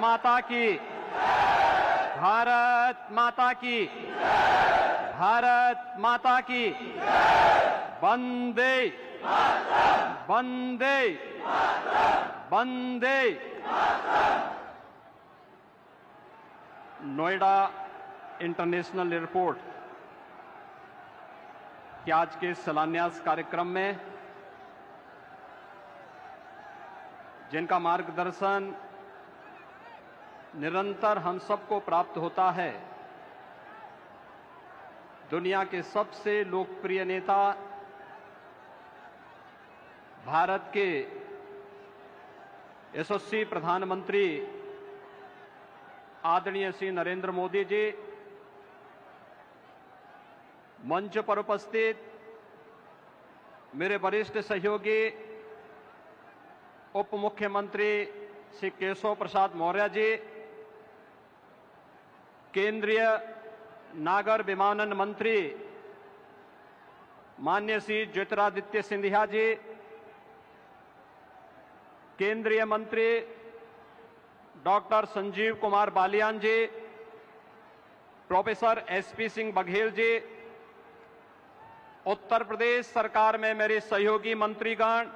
माता की, भारत माता की, भारत माता की, वंदे वंदे वंदे। नोएडा इंटरनेशनल एयरपोर्ट के आज के शिलान्यास कार्यक्रम में जिनका मार्गदर्शन निरंतर हम सबको प्राप्त होता है, दुनिया के सबसे लोकप्रिय नेता, भारत के यशस्वी प्रधानमंत्री आदरणीय श्री नरेंद्र मोदी जी, मंच पर उपस्थित मेरे वरिष्ठ सहयोगी उप मुख्यमंत्री श्री केशव प्रसाद मौर्य जी, केंद्रीय नागर विमानन मंत्री माननीय श्री ज्योतिरादित्य सिंधिया जी, केंद्रीय मंत्री डॉक्टर संजीव कुमार बालियान जी, प्रोफेसर एसपी सिंह बघेल जी, उत्तर प्रदेश सरकार में मेरे सहयोगी मंत्रीगण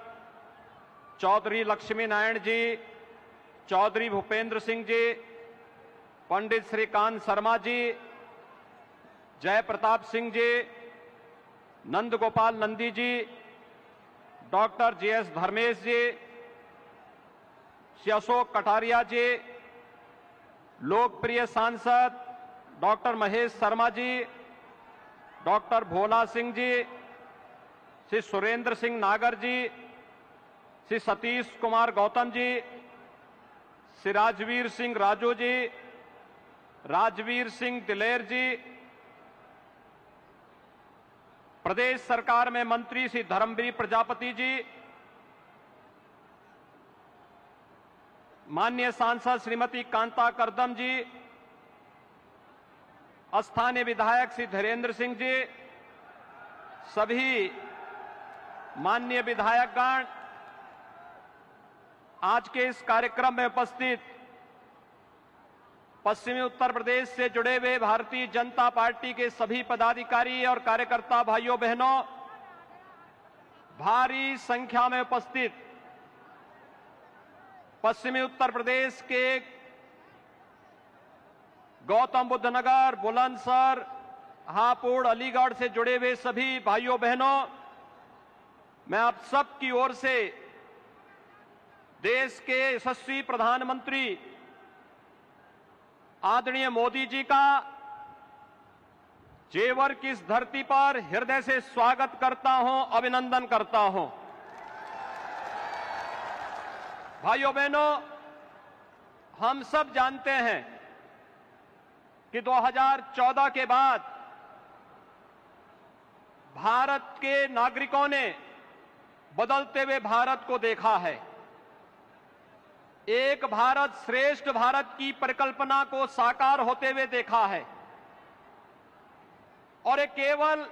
चौधरी लक्ष्मी नारायण जी, चौधरी भूपेंद्र सिंह जी, पंडित श्रीकांत शर्मा जी, जय प्रताप सिंह जी, नंद गोपाल नंदी जी, डॉक्टर जीएस धर्मेश जी, श्री अशोक कटारिया जी, लोकप्रिय सांसद डॉक्टर महेश शर्मा जी, डॉक्टर भोला सिंह जी, श्री सुरेंद्र सिंह नागर जी, श्री सतीश कुमार गौतम जी, श्री राजवीर सिंह राजू जी, राजवीर सिंह दिलेर जी, प्रदेश सरकार में मंत्री श्री धर्मवीर प्रजापति जी, माननीय सांसद श्रीमती कांता करदम जी, स्थानीय विधायक श्री धीरेन्द्र सिंह जी, सभी माननीय विधायकगण, आज के इस कार्यक्रम में उपस्थित पश्चिमी उत्तर प्रदेश से जुड़े हुए भारतीय जनता पार्टी के सभी पदाधिकारी और कार्यकर्ता भाइयों बहनों, भारी संख्या में उपस्थित पश्चिमी उत्तर प्रदेश के गौतम बुद्ध नगर, बुलंदशहर, हापुड़, अलीगढ़ से जुड़े हुए सभी भाइयों बहनों, मैं आप सब की ओर से देश के यशस्वी प्रधानमंत्री आदरणीय मोदी जी का जेवर की इस धरती पर हृदय से स्वागत करता हूं, अभिनंदन करता हूं। भाइयों बहनों, हम सब जानते हैं कि 2014 के बाद भारत के नागरिकों ने बदलते हुए भारत को देखा है। एक भारत श्रेष्ठ भारत की परिकल्पना को साकार होते हुए देखा है और ये केवल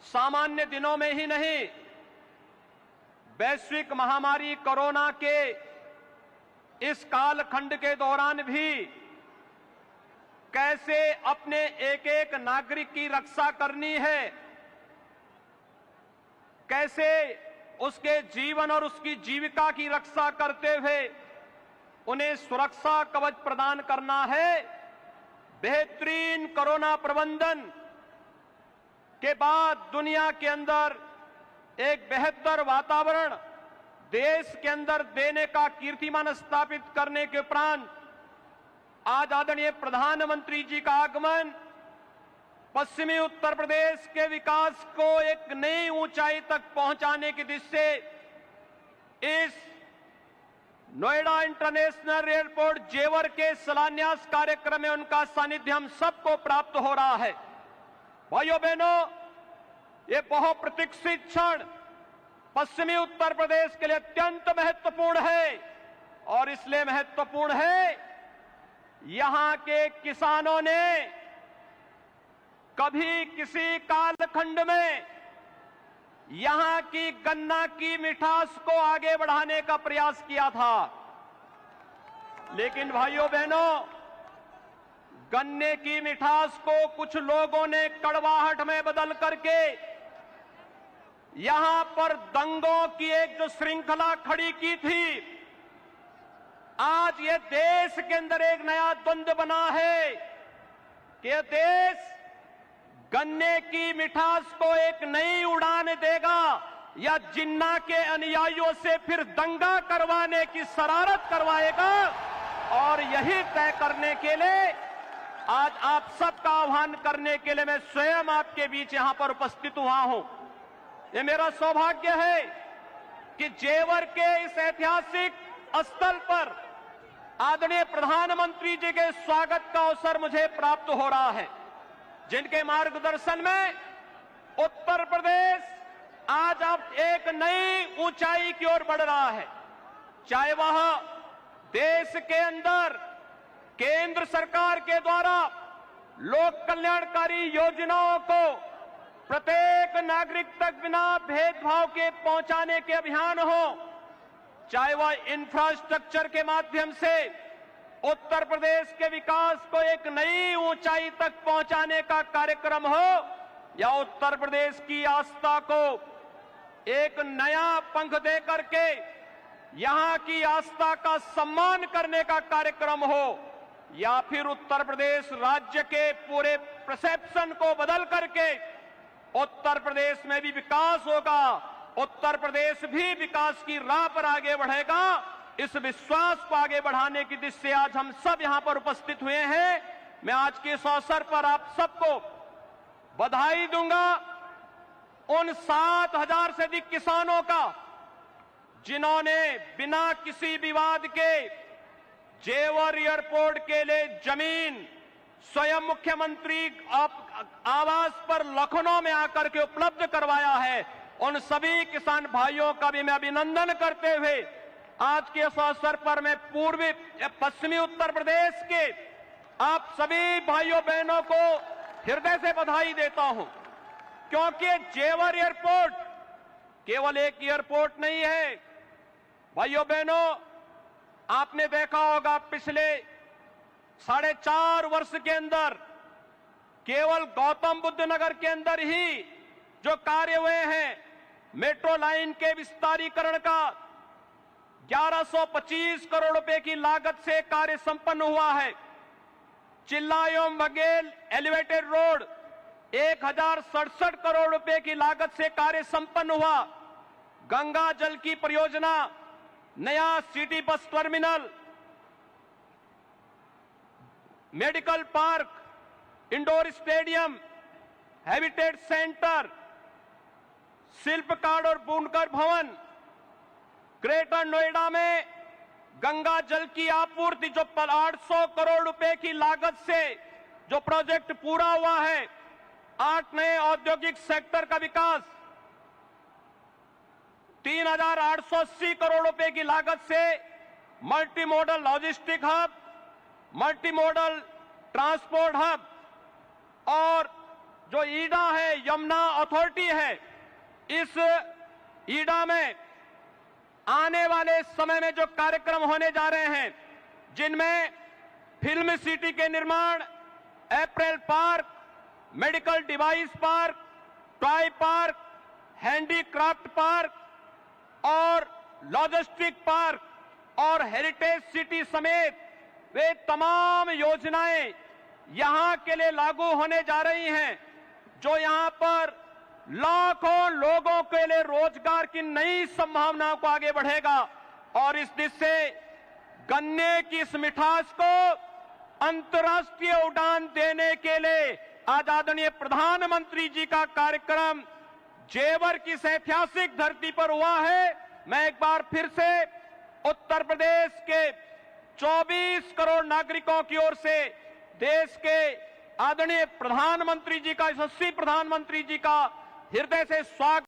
सामान्य दिनों में ही नहीं, वैश्विक महामारी कोरोना के इस कालखंड के दौरान भी कैसे अपने एक एक नागरिक की रक्षा करनी है, कैसे उसके जीवन और उसकी जीविका की रक्षा करते हुए उन्हें सुरक्षा कवच प्रदान करना है। बेहतरीन कोरोना प्रबंधन के बाद दुनिया के अंदर एक बेहतर वातावरण देश के अंदर देने का कीर्तिमान स्थापित करने के उपरांत आज आदरणीय प्रधानमंत्री जी का आगमन पश्चिमी उत्तर प्रदेश के विकास को एक नई ऊंचाई तक पहुंचाने की दिशा से इस नोएडा इंटरनेशनल एयरपोर्ट जेवर के शिलान्यास कार्यक्रम में उनका सानिध्य हम सबको प्राप्त हो रहा है। भाइयों बहनों, ये बहुप्रतीक्षित क्षण पश्चिमी उत्तर प्रदेश के लिए अत्यंत महत्वपूर्ण है और इसलिए महत्वपूर्ण है, यहां के किसानों ने कभी किसी कालखंड में यहां की गन्ना की मिठास को आगे बढ़ाने का प्रयास किया था। लेकिन भाइयों बहनों, गन्ने की मिठास को कुछ लोगों ने कड़वाहट में बदल करके यहां पर दंगों की एक जो श्रृंखला खड़ी की थी, आज ये देश के अंदर एक नया द्वंद्व बना है कि यह देश गन्ने की मिठास को एक नई उड़ान देगा या जिन्ना के अनुयायियों से फिर दंगा करवाने की शरारत करवाएगा। और यही तय करने के लिए आज आप सबका आह्वान करने के लिए मैं स्वयं आपके बीच यहां पर उपस्थित हुआ हूं। ये मेरा सौभाग्य है कि जेवर के इस ऐतिहासिक स्थल पर आदरणीय प्रधानमंत्री जी के स्वागत का अवसर मुझे प्राप्त हो रहा है, जिनके मार्गदर्शन में उत्तर प्रदेश आज अब एक नई ऊंचाई की ओर बढ़ रहा है। चाहे वह देश के अंदर केंद्र सरकार के द्वारा लोक कल्याणकारी योजनाओं को प्रत्येक नागरिक तक बिना भेदभाव के पहुंचाने के अभियान हो, चाहे वह इंफ्रास्ट्रक्चर के माध्यम से उत्तर प्रदेश के विकास को एक नई ऊंचाई तक पहुंचाने का कार्यक्रम हो, या उत्तर प्रदेश की आस्था को एक नया पंख दे करके यहां की आस्था का सम्मान करने का कार्यक्रम हो, या फिर उत्तर प्रदेश राज्य के पूरे परसेप्शन को बदल करके उत्तर प्रदेश में भी विकास होगा, उत्तर प्रदेश भी विकास की राह पर आगे बढ़ेगा। इस विश्वास को आगे बढ़ाने की दिशा से आज हम सब यहां पर उपस्थित हुए हैं। मैं आज के इस अवसर पर आप सबको बधाई दूंगा उन 7,000 से अधिक किसानों का जिन्होंने बिना किसी विवाद के जेवर एयरपोर्ट के लिए जमीन स्वयं मुख्यमंत्री आवास पर लखनऊ में आकर के उपलब्ध करवाया है। उन सभी किसान भाइयों का भी मैं अभिनंदन करते हुए आज के इस अवसर पर मैं पूर्वी पश्चिमी उत्तर प्रदेश के आप सभी भाइयों बहनों को हृदय से बधाई देता हूं, क्योंकि जेवर एयरपोर्ट केवल एक एयरपोर्ट नहीं है। भाइयों बहनों, आपने देखा होगा पिछले 4.5 वर्ष के अंदर केवल गौतम बुद्ध नगर के अंदर ही जो कार्य हुए हैं, मेट्रो लाइन के विस्तारीकरण का 1125 करोड़ रुपए की लागत से कार्य संपन्न हुआ है। चिल्ला एवं बघेल एलिवेटेड रोड 1067 करोड़ रुपए की लागत से कार्य संपन्न हुआ। गंगा जल की परियोजना, नया city bus terminal, medical park, indoor stadium, habitat centre, शिल्पकार और बुनकर भवन, ग्रेटर नोएडा में गंगा जल की आपूर्ति जो 800 करोड़ रुपए की लागत से जो प्रोजेक्ट पूरा हुआ है, 8 नए औद्योगिक सेक्टर का विकास, 3,880 करोड़ रुपए की लागत से multi modal logistic hub, multi modal transport hub, और जो ईडा है, यमुना अथॉरिटी है, इस ईडा में आने वाले समय में जो कार्यक्रम होने जा रहे हैं, जिनमें फिल्म सिटी के निर्माण, apparel park, medical device park, toy park, handicraft park और लॉजिस्टिक पार्क और हेरिटेज सिटी समेत वे तमाम योजनाएं यहां के लिए लागू होने जा रही हैं, जो यहां पर लाखों लोगों के लिए रोजगार की नई संभावनाओं को आगे बढ़ेगा। और इस दिशा से गन्ने की इस मिठास को अंतर्राष्ट्रीय उड़ान देने के लिए आज आदरणीय प्रधानमंत्री जी का कार्यक्रम जेवर की इस ऐतिहासिक धरती पर हुआ है। मैं एक बार फिर से उत्तर प्रदेश के 24 करोड़ नागरिकों की ओर से देश के आदरणीय प्रधानमंत्री जी का, यशस्वी प्रधानमंत्री जी का हृदय से स्वागत